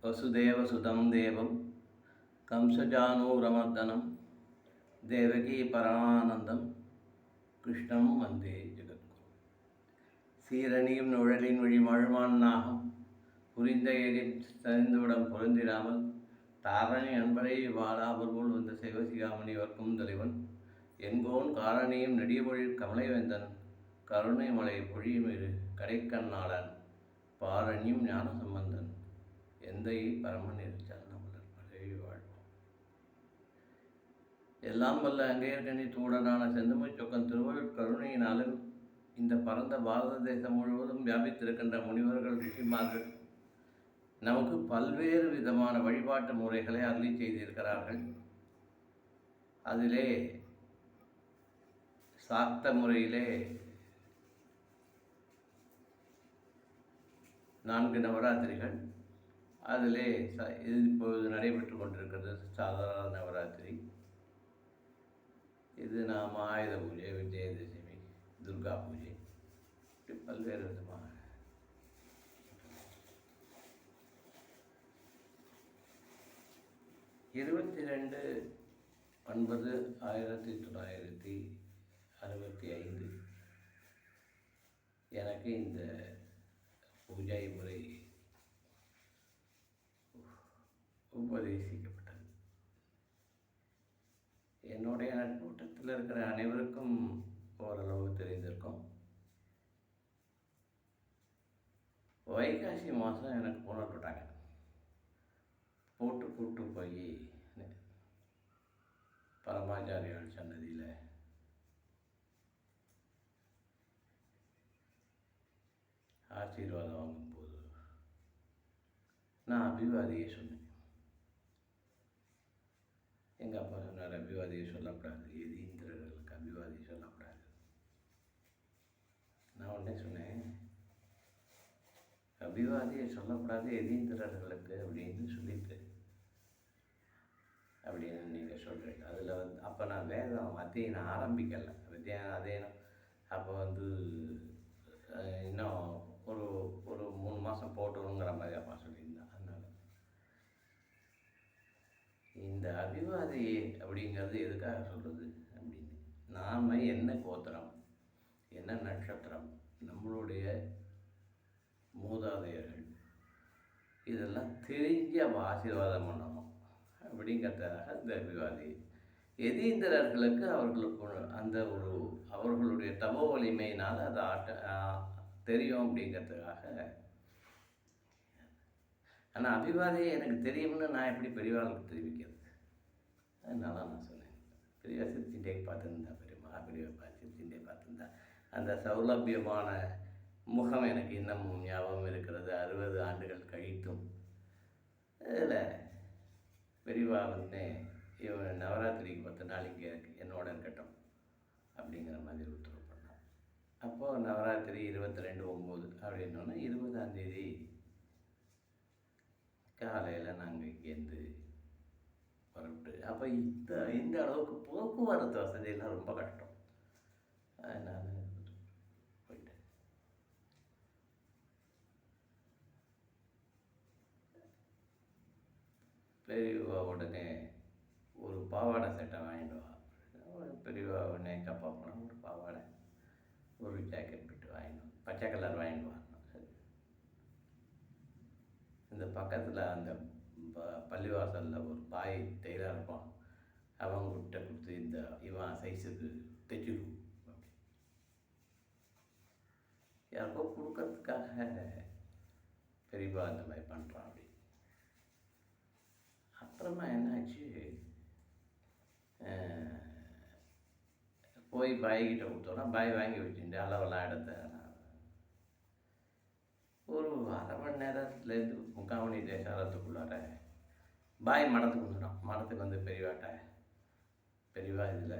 वसुदेवसुतं देवं कंसचानूरमर्दनं देवकी பரமானந்தம் கிருஷ்ணம் வந்தே ஜெகத்குரு. சீரணியும் நுழலின் வழி மழுமான் நாகம் புரிந்த எழில் சரிந்துவிடம் பொருந்திடாமல் தாரணி அன்பரை வாழாவர் போல் வந்த சிவசிகாமணி வர்க்கும் தலைவன் என்போன் காரணியும் நெடியமொழில் கமலைவேந்தன் கருணை மலை பொழியுமிரு கடைக்கண்ணாளன் பாரணியும் ஞான சம்பந்தன் எந்தை பரமன் இருச்சால் நம்மளர் பதவி வாழ்வோம். எல்லாம் வல்ல அங்கேயர்கனி தூடனான செந்தமிழ் சொக்கன் திருவள்ளுவர் கருணையினாலும் இந்த பரந்த பாரத தேசம் முழுவதும் வியாபித்திருக்கின்ற முனிவர்கள் ரிஷிமார்கள் நமக்கு பல்வேறு விதமான வழிபாட்டு முறைகளை அருளி செய்திருக்கிறார்கள். அதிலே சாக்த முறையிலே 4 நவராத்திரிகள், அதிலே இப்போது நடைபெற்று கொண்டிருக்கிறது சாதாரண நவராத்திரி. இது நாம் ஆயுத பூஜை, விஜயதசமி, துர்கா பூஜை, இப்படி பல்வேறு விதமாக 22/9/1965 எனக்கு இந்த பூஜை முறை உபதேசிக்கப்பட்டது. என்னுடைய நட்பூட்டத்தில் இருக்கிற அனைவருக்கும் ஓரளவு தெரிந்திருக்கும். வைகாசி மாதம் எனக்கு போனப்பட்டாங்க. கூட்டு போய் பரமாச்சாரியால் சன்னதியில் ஆசீர்வாதம் வாங்கும்போது நான் அபிவாதியை சொன்னேன். எங்கள் அப்பா சொன்னார், அபிவாதியை சொல்லக்கூடாது, எதீந்திரர்களுக்கு அபிவாதி சொல்லக்கூடாது. நான் உடனே சொன்னேன், அபிவாதியை சொல்லக்கூடாது எதீந்திரர்களுக்கு அப்படின்னு சொல்லிட்டு அப்படின்னு நீங்கள் சொல்கிறீங்க. அதில் அப்போ நான் வேதம் அத்தியனம் ஆரம்பிக்கலை, அத்தியனம் அப்போ இன்னும் ஒரு 3 மாதம் போட்டணுங்கிற மாதிரி அப்பா சொல்லியிருந்தேன். அதனால் இந்த அபிவாதி அப்படிங்கிறது எதுக்காக சொல்கிறது அப்படின்னு, நாம் என்ன கோத்திரம், என்ன நட்சத்திரம், நம்மளுடைய மூதாதையர்கள் இதெல்லாம் தெரிஞ்சு அவ ஆசீர்வாதம் பண்ணணும் அப்படிங்கிறதுக்காக இந்த அபிவாதி. எதீந்திரர்களுக்கு அவர்களுடைய தபோ வலிமையினால் அது தெரியும் அப்படிங்கிறதுக்காக. ஆனால் அபிவாதியை எனக்கு தெரியும்னு நான் எப்படி பெரியவாளுக்கு தெரிவிக்கிறது? அதனால நான் சொன்னேன், பெரியவா சிரிச்சுட்டே பார்த்துருந்தா, பெரியவா சிரிச்சுட்டே பார்த்துருந்தா, அந்த சௌலபியமான முகம் எனக்கு இன்னமும் ஞாபகம் இருக்கிறது 60 ஆண்டுகள் கழித்தும். இதில் பெரியவா இவன் நவராத்திரிக்கு 10 நாள் இங்கே என்னோட இருக்கட்டும் அப்படிங்கிற மாதிரி உத்தரவு பண்ணான். அப்போது நவராத்திரி 22/9 அப்படின்னோன்னா 20ஆம் தேதி காலையில் நாங்கள் இங்கேருந்து புறப்பட்டு, அப்போ இந்த அளவுக்கு போக்குவரத்து வசதியெல்லாம் ரொம்ப கஷ்டம். அதனால் போயிட்டேன். பெரியவா உடனே ஒரு பாவாடை சட்டை வாங்கிட்டு வா. பெரியவா உடனே கப்பா போனால் ஒரு பாவாடை, ஒரு ஜாக்கெட் போட்டு வாங்கிடும், பச்சை கலர் வாங்கிட்டு வரணும். சரி, இந்த பக்கத்தில் அந்த பள்ளிவாசலில் ஒரு பாய் டெய்லர் இருப்பான், அவங்ககிட்ட கொடுத்து இந்த இவன் சைஸுக்கு தைச்சிடும் அப்படி யாருக்கோ கொடுக்கறதுக்காக பெரியவா அந்த மாதிரி பண்ணுறான். அப்படி அப்புறமா என்னாச்சு, போய் பாய்கிட்ட கொடுத்தோன்னா பாய் வாங்கி வச்சுட்டு அளவெல்லாம் இடத்த ஒரு 1/2 மணி நேரத்துலேருந்து 3/4 மணி நேரத்துக்குள்ளார பாய் மடத்துக்கு வந்துடும். மடத்துக்கு பெரியவாட்ட, பெரியவா இதில்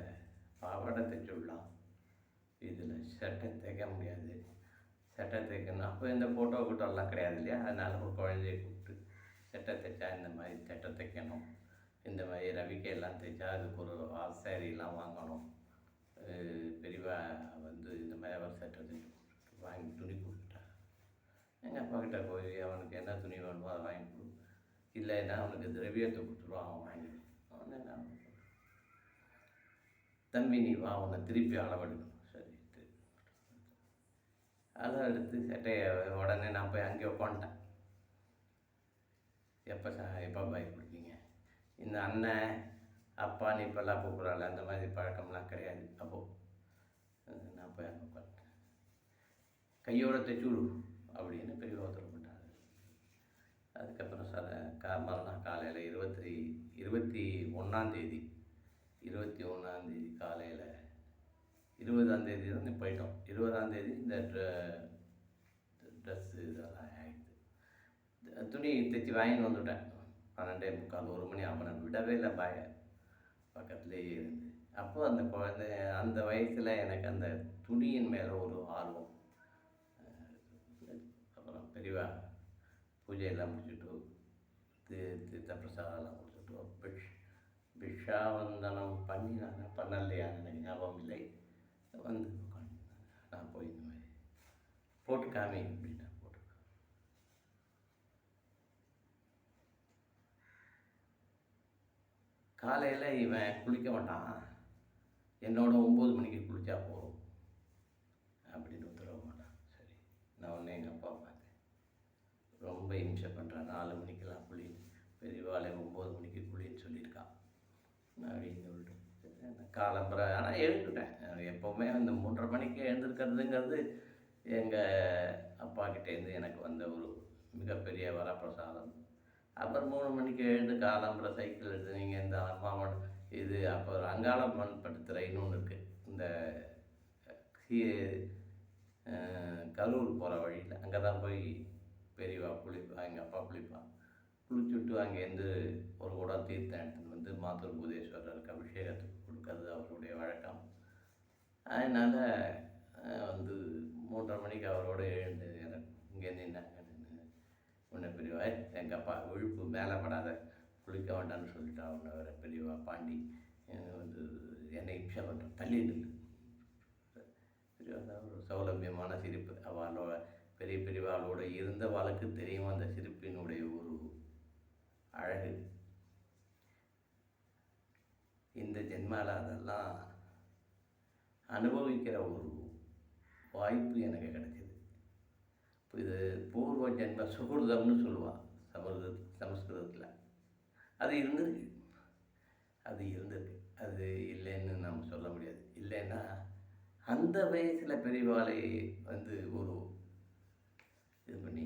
பாவாடை தைச்சு விடலாம், இதில் சட்டை தைக்க முடியாது, சட்டை தைக்கணும். அப்போ இந்த ஃபோட்டோ எல்லாம் கிடையாது இல்லையா, அதனால் ஒரு குழந்தைய கூப்பிட்டு சட்டை தைச்சா இந்த மாதிரி சட்டை தைக்கணும், இந்த மாதிரி ரவிக்கையெல்லாம் தைச்சா அதுக்கு ஒரு சேரீலாம் வாங்கணும். பெரியவா இந்த மாதிரி அவர் சட்டை தைச்சு வாங்கி துணி கொடுத்துட்டா. எங்கள் அப்பா கிட்ட போய் அவனுக்கு என்ன துணி வேணுமோ அதை வாங்கி கொடு, இல்லைன்னா அவனுக்கு திரவியத்தை கொடுத்துருவான், அவன் வாங்கி அவன் என்ன தம்பி நீ வா உன்னை திருப்பி அளவெடுக்கணும். சரி அளவு எடுத்து சட்டையை உடனே நான் போய் அங்கே உட்காந்துட்டேன். எப்போ பாய் கொடுப்பீங்க? இந்த அண்ணன் அப்பா நீ இப்போல்லாம் கூப்பிட்றாள், அந்த மாதிரி பழக்கம்லாம் கிடையாது. அப்போது நான் போய் அங்கே உட்காந்துட்டேன். கையோட தைச்சுடு அப்படின்னு பெரிய உத்தரவு பண்ணார். அதுக்கப்புறம் மறுநாள் காலையில் 21 காலையில் 20 தான் போயிட்டோம். 20 இந்த ட்ரெஸ்ஸு இதெல்லாம் ஆகிடுது. துணி தைச்சி வாங்கிட்டு வந்துவிட்டேன். 12:45 1 மணி ஆகும். நான் விடவே இல்லை பாய பக்கத்துலேயே இருந்து. அப்போது அந்த குழந்தை அந்த வயசில் எனக்கு அந்த துணியின் மேலே ஒரு ஆர்வம். அப்புறம் பெரியவா பூஜையெல்லாம் முடிச்சுட்டு தீர்த்த பிரசாதம்லாம் கொடுத்துட்டு பிக்ஷாவந்தனம் பண்ணி நான் பண்ணலையான்னு எனக்கு ஞாபகம் இல்லை. வந்து உட்காந்து நான் போய் இந்த மாதிரி போட்டு காமி அப்படின்னா போட்டு காலையில் இவன் குளிக்க மாட்டான், என்னோட 9 மணிக்கு குளித்தா போதும் அப்படின்னு உத்தரவு மாட்டான். சரி, நான் ஒன்று எங்கள் அப்பா பார்த்தேன், ரொம்ப இம்சை பண்ணுறான். 4 மணிக்கெல்லாம் குளி, பெரியவாளை 9 மணிக்கு குளின்னு சொல்லியிருக்கான். நான் அப்படின்னு சொல்லிட்டு காலம்புற ஆனால் எழுந்துட்டேன். எப்போவுமே அந்த 3:30 மணிக்கு எழுந்திருக்கிறதுங்கிறது எங்கள் அப்பா கிட்டேருந்து எனக்கு வந்த ஒரு மிகப்பெரிய வரப்பிரசாதம். அப்புறம் 3 மணிக்கு எழுந்து காலம்புற சைக்கிள் எடுத்து நீங்கள் இந்த அம்மாவோட இது அப்போ அங்காளம்மன் படுத்துறைன்னு ஒன்று இருக்குது. இந்த கரூர் போகிற வழியில் அங்கே தான் போய் பெரியவா குளிப்பா, எங்கள் அப்பா குளிப்பான். குளிச்சுட்டு அங்கேருந்து ஒரு குடம் தீர்த்தம் எடுத்துன்னு வந்து மாத்தூர் பூதேஸ்வரருக்கு அபிஷேகத்துக்கு கொடுக்கறது அவருடைய வழக்கம். அதனால் வந்து 3:30 மணிக்கு அவரோடு எழுந்து எனக்கு இங்கேருந்து நின்னாங்க. உன்னை பெரியவா எங்கள் அப்பா விழுப்பு மேலே படாத குளிக்க வேண்டாம்னு சொல்லிட்டா. உன்னை வேறு பெரியவா பாண்டி வந்து என்னை இம்சை பண்ணுறேன், தள்ளி நின்று. பெரியவா ஒரு சௌலபியமான சிரிப்பு. அவளோட பெரியவாளோட இருந்தவாளுக்கு தெரியும் அந்த சிரிப்பினுடைய ஒரு அழகு. இந்த ஜென்மால அதெல்லாம் அனுபவிக்கிற ஒரு வாய்ப்பு எனக்கு கிடைச்சிது. இப்போ இது பூர்வ ஜென்ம சுகிருதம்னு சொல்லுவாள் சமஸ்கிருதத்தில். அது இருந்திருக்கு, அது இல்லைன்னு நம்ம சொல்ல முடியாது. இல்லைன்னா அந்த வயசில் பெரியவாளை வந்து ஒரு இது பண்ணி,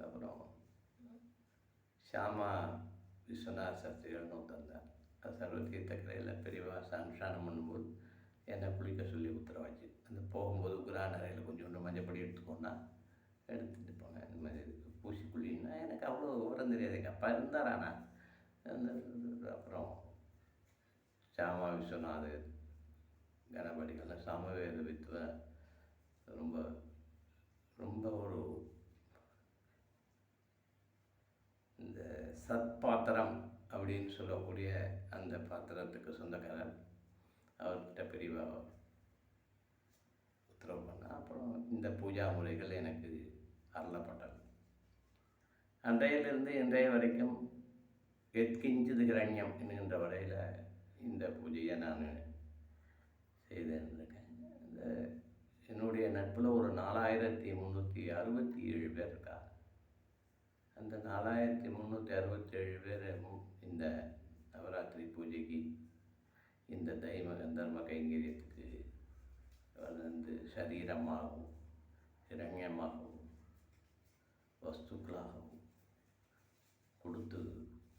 அப்புறம் ஷாமா விஸ்வநாத சாஸ்திரிகள்னு வந்தார். அது சர்வதீர்த்தக்கரையில் பெரியவா அனுஷ்டானம் பண்ணும்போது என்னை குளிக்க சொல்லி உத்தரவாச்சு. அந்த போகும்போது குரானரையில் கொஞ்சோண்டு மஞ்சப்படி எடுத்துக்கோன்னா எடுத்துகிட்டு போனேன். இந்த மாதிரி பூசி குளின்னா எனக்கு அவ்வளோ விவரம் தெரியாது. எங்கள் அப்பா இருந்தாரானா அப்புறம் ஷாமா விஸ்வநாதர் கணபதிகள் சாமவேத வித்வ ரொம்ப ரொம்ப ஒரு இந்த சத்பாத்திரம் அப்படின்னு சொல்லக்கூடிய அந்த பாத்திரத்துக்கு சொந்தக்காரர். அவர்கிட்ட பெரியவா உத்தரவு பண்ணால் அப்புறம் இந்த பூஜா முறைகள் எனக்கு அருளப்பட்டது. அன்றையிலிருந்து இன்றைய வரைக்கும் எத்கிஞ்சிது கிரண்யம் என்கின்ற வரையில் இந்த பூஜையை நான் செய்திருந்திருக்கேன். இந்த என்னுடைய நட்பில் ஒரு 4367 பேர் இருக்கா. அந்த 4367 பேரும் இந்த நவராத்திரி பூஜைக்கு, இந்த தெய்வ கந்தர்ம கைங்கரியத்துக்கு வந்து சரீரமாகவும் இரண்யமாகவும் வஸ்துக்களாகவும் கொடுத்து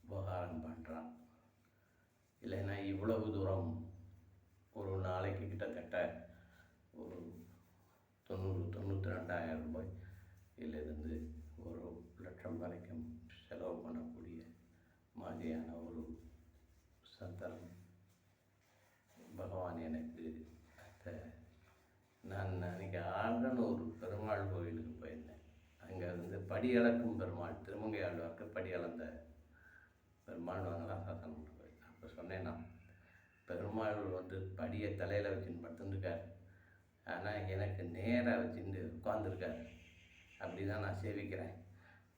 உபகாரம் பண்ணுறான். இல்லைன்னா இவ்வளவு தூரம் ஒரு நாளைக்கு கிட்டத்தட்ட ஒரு 92,000 ரூபாய் இதிலிருந்து 1,00,000 வரைக்கும் செலவு பண்ணக்கூடிய மாதிரியான ஒரு சந்தர்ப்பம் பகவான் எனக்கு நான் அன்றைக்கி ஆழ்கனூர் பெருமாள் கோவிலுக்கு போயிருந்தேன். அங்கே வந்து படி அளக்கும் பெருமாள், திருமங்கை ஆழ்வார்க்கு படி அளந்த பெருமாள் வாங்கலாம் சாசனம் போயிருந்தேன். அப்போ சொன்னேன், நான் பெருமாள் வந்து படியை தலையில் வச்சுன்னு படுத்துருக்கார், ஆனால் எனக்கு நேராக வச்சுட்டு உட்காந்துருக்கார். அப்படி தான் நான் சேவிக்கிறேன்.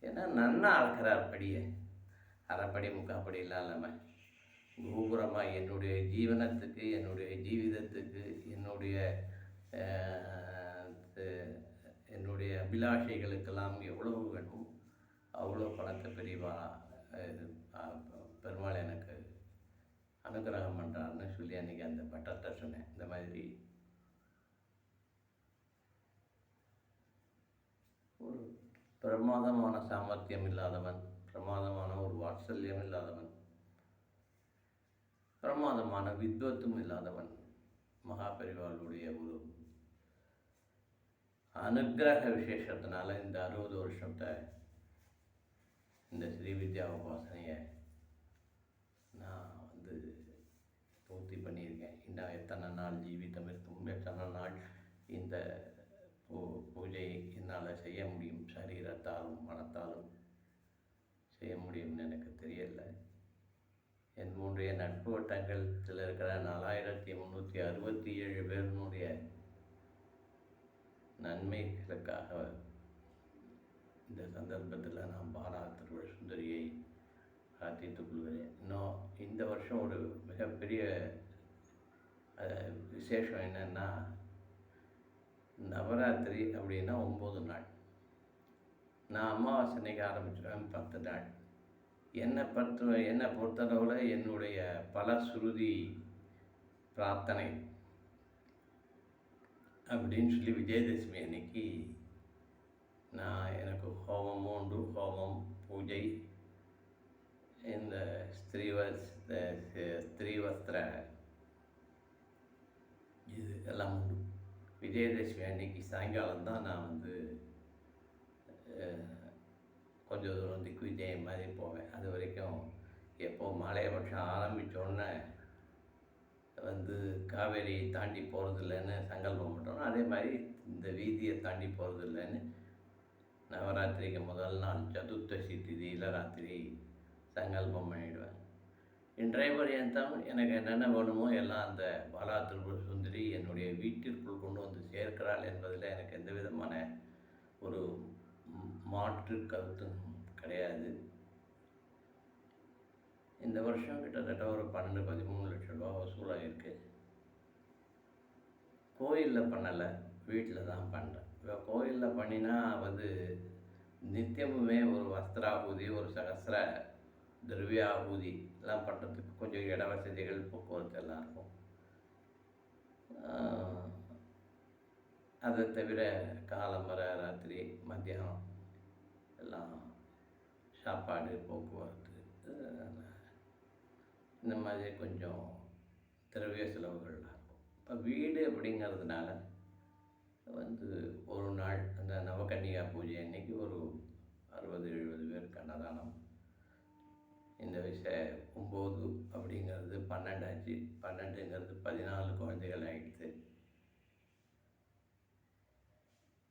ஏன்னா நன்னா அளக்கிறார் படியை, அரைப்படி முக்காப்படி இல்லாமல் கோபுரமாக என்னுடைய ஜீவனத்துக்கு, என்னுடைய ஜீவிதத்துக்கு, என்னுடைய அபிலாஷைகளுக்கெல்லாம் எவ்வளவு வேணும் அவ்வளோ பணத்தை பெருமாள் எனக்கு அனுகிரகம் பண்ணுறாருன்னு சொல்லி அன்றைக்கி அந்த பட்டத்தை சொன்னேன். இந்த மாதிரி ஒரு பிரமாதமான சாமர்த்தியம் இல்லாதவன், பிரமாதமான ஒரு வாத்சல்யம் இல்லாதவன், பிரமாதமான வித்வத்தும் இல்லாதவன், மகாபெரிவாளுடைய ஒரு அனுகிரக விசேஷத்தினால இந்த 60 வருஷத்தை இந்த ஸ்ரீவித்யா உபாசனையை நான் பூர்த்தி பண்ணியிருக்கேன். இன்னும் எத்தனை நாள் ஜீவிதம் இருக்கும், எத்தனை நாள் இந்த பூஜை என்னால் செய்ய முடியும், சரீரத்தாலும் மனத்தாலும் செய்ய முடியும்னு எனக்கு தெரியலை. என்னுடைய நட்பு வட்டங்களில் இருக்கிற 4367 பேருனுடைய நன்மைகளுக்காக இந்த சந்தர்ப்பத்தில் நான் பாலா திருவள்ளுவர் சுந்தரியை பிரார்த்தித்துக் கொள்கிறேன். இன்னும் இந்த வருஷம் ஒரு மிகப்பெரிய விசேஷம் என்னென்னா, நவராத்திரி அப்படின்னா 9 நாள். நான் அமாவாசை அன்னைக்கு ஆரம்பிச்சிடுவேன் 10 நாள். என்னை பொறுத்தளவில் என்னுடைய பலஸ்ருதி பிரார்த்தனை அப்படின்னு சொல்லி விஜயதசமி அன்னைக்கு நான் எனக்கு ஹோமமும் உண்டு, ஹோமம் பூஜை, இந்த ஸ்திரீவஸ்திர இது எல்லாம் உண்டு. விஜயதசமி அன்னைக்கு சாயங்காலம் தான் நான் கொஞ்சம் தூரம் திக்விஜயம் மாதிரி போவேன். அது வரைக்கும் எப்போ மலையபட்சம் ஆரம்பித்தோடனே காவேரி தாண்டி போகிறதில்லைன்னு சங்கல்பம் பண்ணுறோம். அதே மாதிரி இந்த வீதியை தாண்டி போகிறதில்லைன்னு நவராத்திரிக்கு முதல் நாள் சதுர்த்தசி திதியில் ராத்திரி சங்கல்பம் பண்ணிவிடுவேன். இன்றைய பர்யந்தம் எனக்கு என்னென்ன வேணுமோ எல்லாம் அந்த பாலா திருவள்ளுவர் சுந்தரி என்னுடைய வீட்டிற்குள் கொண்டு வந்து சேர்க்கிறாள் என்பதில் எனக்கு எந்த விதமான ஒரு மாற்று கருத்தும் கிடையாது. இந்த வருஷம் கிட்டத்தட்ட ஒரு 12-13 லட்சம் ரூபா வசூலாகிருக்கு. கோயிலில் பண்ணலை, வீட்டில் தான் பண்ணுறேன். இப்போ கோயிலில் பண்ணினா நித்தியமுமே ஒரு வஸ்திராபூதி, ஒரு சகசிர திரவியாபூதி எல்லாம் பண்ணுறதுக்கு கொஞ்சம் இட வசதிகள், போக்குவரத்து எல்லாம் இருக்கும். அதை தவிர காலம்பரை, ராத்திரி, மத்தியானம் எல்லாம் சாப்பாடு, போக்குவரத்து, இந்த மாதிரி கொஞ்சம் திரவிய செலவுகள்லாம் இருக்கும். இப்போ வீடு அப்படிங்கிறதுனால ஒரு நாள் அந்த நவகன்னிகா பூஜை அன்னைக்கு ஒரு 60-70 பேருக்கு அன்னதானம். இந்த 9 அப்படிங்கிறது 12 ஆச்சு. 12ங்கிறது 14 குழந்தைகள் ஆகிடுது.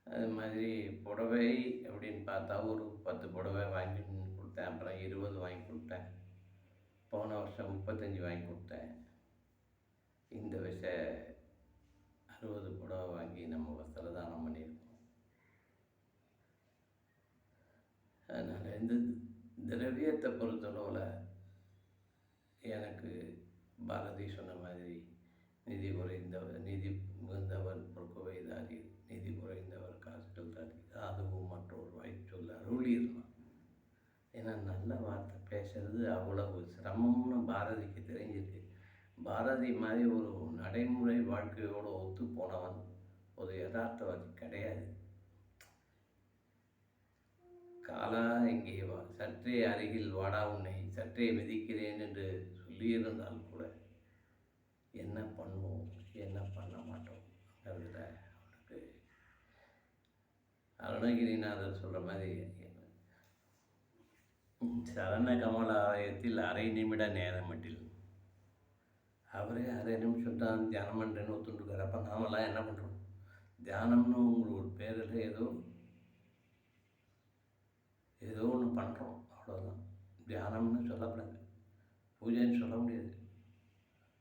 அது மாதிரி புடவை அப்படின்னு பார்த்தா ஒரு 10 புடவை வாங்கி கொடுத்தேன். அப்புறம் 20 வாங்கி கொடுத்தேன். போன வருஷம் 35 வாங்கி கொடுத்தேன். இந்த 60 புடவை வாங்கி நம்ம வஸ்திரதானம் பண்ணியிருக்கோம். அதனால் இந்த திரவியத்தை பொறுத்தளவில் எனக்கு பாரதி சொன்ன மாதிரி நிதி மிகுந்தவர் பொறுக்குவைதாரி, நிதி குறைந்தவர் காசுகள் தாரி, அதுவும் மற்றொரு வாய்ப்பு சொல்ல அருளிடலாம். ஏன்னா நல்ல வார்த்தை பேசுறது அவ்வளவு சிரமம்னு பாரதிக்கு தெரிஞ்சிருக்கு. பாரதி மாதிரி ஒரு நடைமுறை வாழ்க்கையோடு ஒத்து போனவன் ஒரு யதார்த்தவாதி கிடையாது. காலா இங்கே வா, சற்றே அருகில் வாடா, உன்னை சற்றே மிதிக்கிறேன் என்று சொல்லியிருந்தால் கூட என்ன பண்ணுவோம், என்ன பண்ண மாட்டோம்ங்கிறதுல அவனுக்கு அருணகிரிநாதர் சொல்கிற மாதிரி சரண கமல ஆலயத்தில் அரை நிமிட நேரமட்டில் அவரே அரை நிமிஷம் தான் தியானம் பண்ணுறேன்னு ஒத்துட்டுருக்காரு. அப்போ நாமெல்லாம் என்ன பண்ணுறோம்? தியானம்னு உங்களுக்கு ஒரு பேரில் ஏதோ ஒன்று பண்ணுறோம், அவ்வளோதான். தியானம்னு சொல்லக்கூடாது, பூஜைன்னு சொல்ல முடியாது.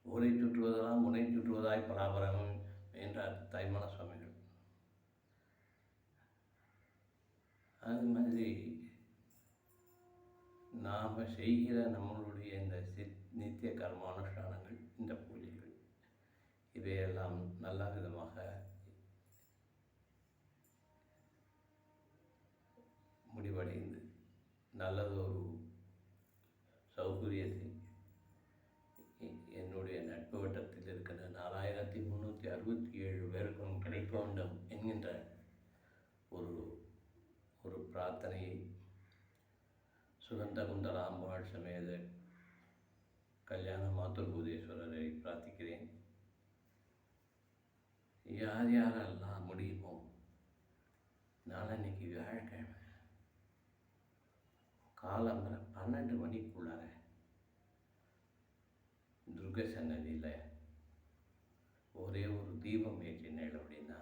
ஊரை சுற்றுவதெல்லாம் முனை சுற்றுவதாய் பராபரம். என்றார் தாய்மான சுவாமிகள். அது மாதிரி நாம் செய்கிற நம்மளுடைய இந்த நித்திய கர்மானுஷ்டானங்கள், இந்த பூஜைகள், இவையெல்லாம் நல்ல விதமாக முடிவடைந்து நல்லதொரு சௌகரியத்தை என்னுடைய நட்பு வட்டத்தில் இருக்கிற 4367 பேருக்கும் கிடைக்க வேண்டும் என்கின்ற ஒரு ஒரு பிரார்த்தனையை சுகந்த குந்தராம்பாள் சமேத கல்யாண மாத்துர்பூதேஸ்வரரை பிரார்த்திக்கிறேன். யார் யாரெல்லாம் முடியுமோ நாளன்னைக்கு வியாழக்கிழமை காலம்பரை 12 மணிக்குள்ளார துர்க சன்னதியில் ஒரே ஒரு தீபம் ஏற்றினேன் அப்படின்னா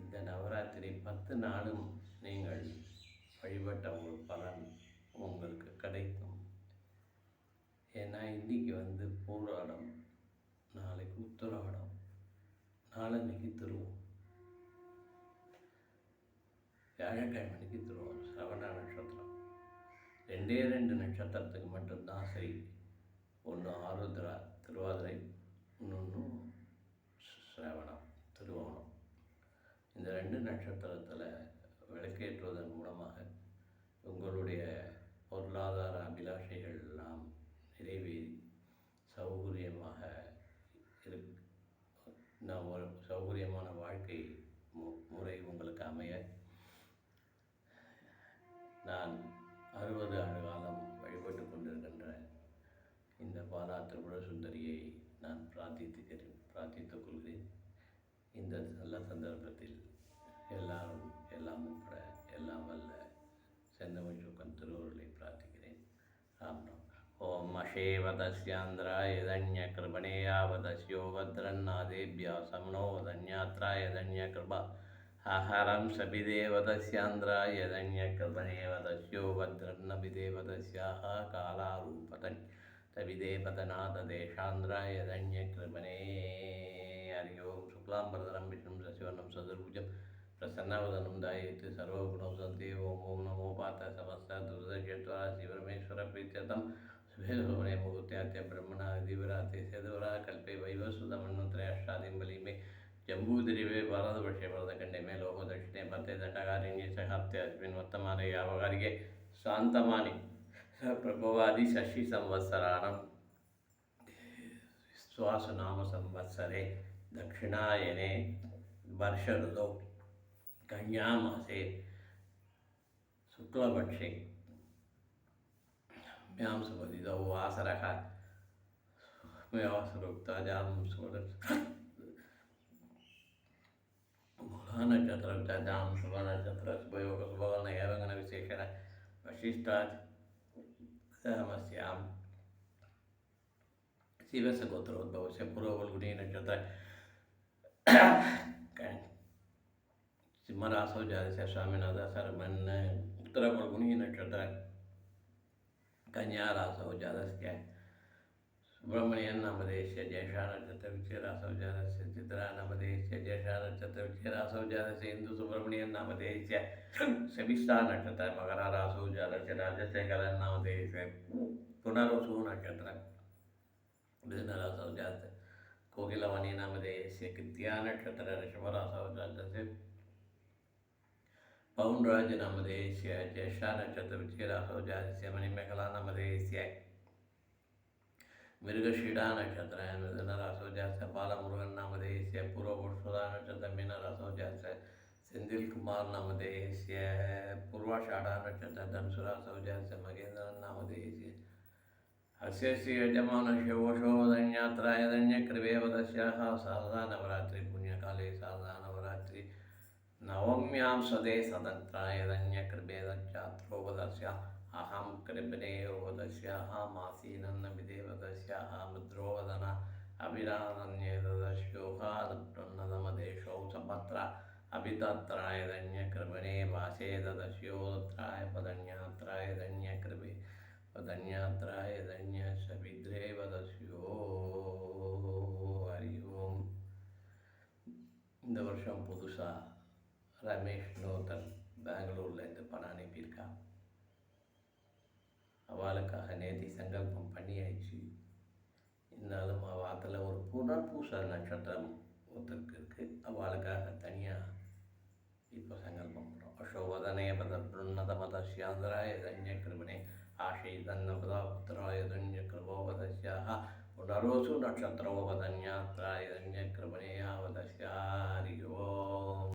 இந்த நவராத்திரி 10 நாளும் நீங்கள் வழிபட்ட ஒரு பலன் உங்களுக்கு கிடைக்கும். ஏன்னா இன்றைக்கி பூராடம், நாளைக்கு உத்தராடம், நாளன்னைக்கு திருவோம், வியாழக்கிழமைக்கு திருவோம், சிரவண நட்சத்திரம். 2 நட்சத்திரத்துக்கு மட்டும்தான் சரி. ஒன்று ஆருத்ரா திருவாதிரை, இன்னொன்று சிரவணம் திருவோணம். இந்த 2 நட்சத்திரத்தில் விளக்கேற்றுவதன் மூலமாக உங்களுடைய பொருளாதார அபிலாஷைகள் எல்லாம் நிறைவேறி சௌகரியமாக ஒரு சௌகரியமான வாழ்க்கை முறை உங்களுக்கு அமைய நான் 60 ஆண்டு காலம் வழிபட்டு கொண்டிருக்கின்ற இந்த பாலா திரிபுர சுந்தரியை நான் பிரார்த்தித்துக் கொள்கிறேன். இந்த நல்ல சந்தர்ப்பத்தில் எல்லாரும் எல்லாம் உட்பட எல்லாம் வல்ல செந்தமிழ் சுக்கன் திருவருளை பிரார்த்திக்கிறேன். ராம் ராம். ஓம் அஷேவதஸ்யாந்திராய தன்ய கிருபணேயாவதஸ்யோ வத்ரன்னாதேபியா சம்னோ தன்யாத்ராய தன்ய கிருபா ஆஹாரம் சபிதேவதஸ்யாந்திராய தன்ய கிருபணேவதஸ்யோ வத்ரன்னபிதேவதஸ்யாக காலாரூபதன் தவிதேபதநாத தேசாந்திராய தன்ய கிருபணே. ஹரி ஓம். சுக்லாம்பரதரம் விஷ்ணும் சசிவர்ணம் சதுர்புஜம் பிரசன்னவதனம் தாயத்து சர்வகுணோசந்தே. ஓம் ஓம் நமோ பாத்த சமஸ்த துர்தேஸ்வரா சிவரமேஸ்வர பிரீத்தியதம் சுபேசோமனே முகூர்த்தியாத்திய பிரம்மணா அதிபராத்தே சேதுவரா கல்பே வைவசுத மன்வந்திரே அஷ்டாதிம்பலிமே जम्बूदिरिवे भारतवर्षे भरतखंडे में लोहो दक्षिणे भत्ते दंडकारिण्ये सहाप्ते अस्मिन् वर्तमाने यावगारिके शान्तमानि प्रभवादि षष्ठी संवत्सराणां श्वासनाम संवत्सरे दक्षिणायने वर्ष ऋतौ कन्यामासे शुक्लपक्षे म्यां सुपतितौ वासरः मेवासरोक्ताजां नक्षत्रजां शुभनक्षत्र शुभयोग शुभवर्ण एवं विशेषण वशिष्ठामस्यां शिवसगोत्रोद्भवस्य पूर्वफल्गुनी नक्षत्र सिंहरासौ जातस्य स्वामिनाथ शर्मन् उत्तरफल्गुनी नक्षत्र कन्या रासौ जातस्य सुब्रह्मण्यन नामधेयस्य ज्येष्ठा नक्षत्र विजयरासौ जातस्य चित्रा नामधेयस्य ज्येष्ठा नक्षत्र विजयरासौ जातस्य हिंदू सुब्रह्मण्यन नामधेयस्य शमिष्ठा नक्षत्र मकरा रासौ जातस्य राजशेखरन नामधेयस्य पुनर्वसु नक्षत्र मिथुनरासौ जातस्य कोकिलवाणी नामधेयस्य कृत्या नक्षत्र ऋषभरासौ जातस्य पौंडराज नामधेयस्य ज्येष्ठा नक्षत्र विजयरासौ जातस्य मणिमेखला नामधेयस्य मृगशीड़ा नक्षत्र मिथुनरासौ जातस्य बालमुरुगन नामधेयस्य पूर्वपुरुषोदा नक्षत्र मीनरासौ जातस्य सेंथिल कुमार नामधेयस्य पूर्वाषाढ़ा नक्षत्र धनुसुरासौ जातस्य महेंद्रन नामधेयस्य अस्य यजमानस्य वशोधन्यात्राय धन्यकृवेवदस्याः शारदा नवरात्रि पुण्यकाले शारदा नवरात्रि नवम्यां सदे सदन्त्राय धन्यकृवेदच्छात्रोपदस्याः अहं कृपणेयोपदस्याः मासीनन्नभिदेवदस्याः मुद्रोवदन अभिरानन्येतदस्योहादप्नुन्नतमदेशौ सपत्र अभितत्राय धन्यकृपणे वासे तदस्योत्राय पदन्यात्राय धन्यकृपे पदन्यात्राय धन्यसविद्रे वदस्यो. हरि ओम. இந்த வருஷம் புதுசாக ரமேஷ் நூதன் பெங்களூர்லேருந்து பணம் அனுப்பியிருக்கா. அவளுக்காக நேற்று சங்கல்பம் பண்ணியாயிடுச்சு. இருந்தாலும் அவள் அதில் ஒரு புனர்பூச நட்சத்திரம் ஒருத்தருக்கு இருக்குது. அவளுக்காக தனியாக இப்போ சங்கல்பம் பண்ணுறோம். அசோவதனே பதப்ருன்னதமதஸ்யாந்திராய தன்யகிருமணே ஆஷை தன்னபதா புத்திராய தன்யகிருபோவதஸ்யாக புனரோசு நட்சத்திரோவதன்யாத்ராய தன்யகிருமணே யாவதஸ்யாரியோ.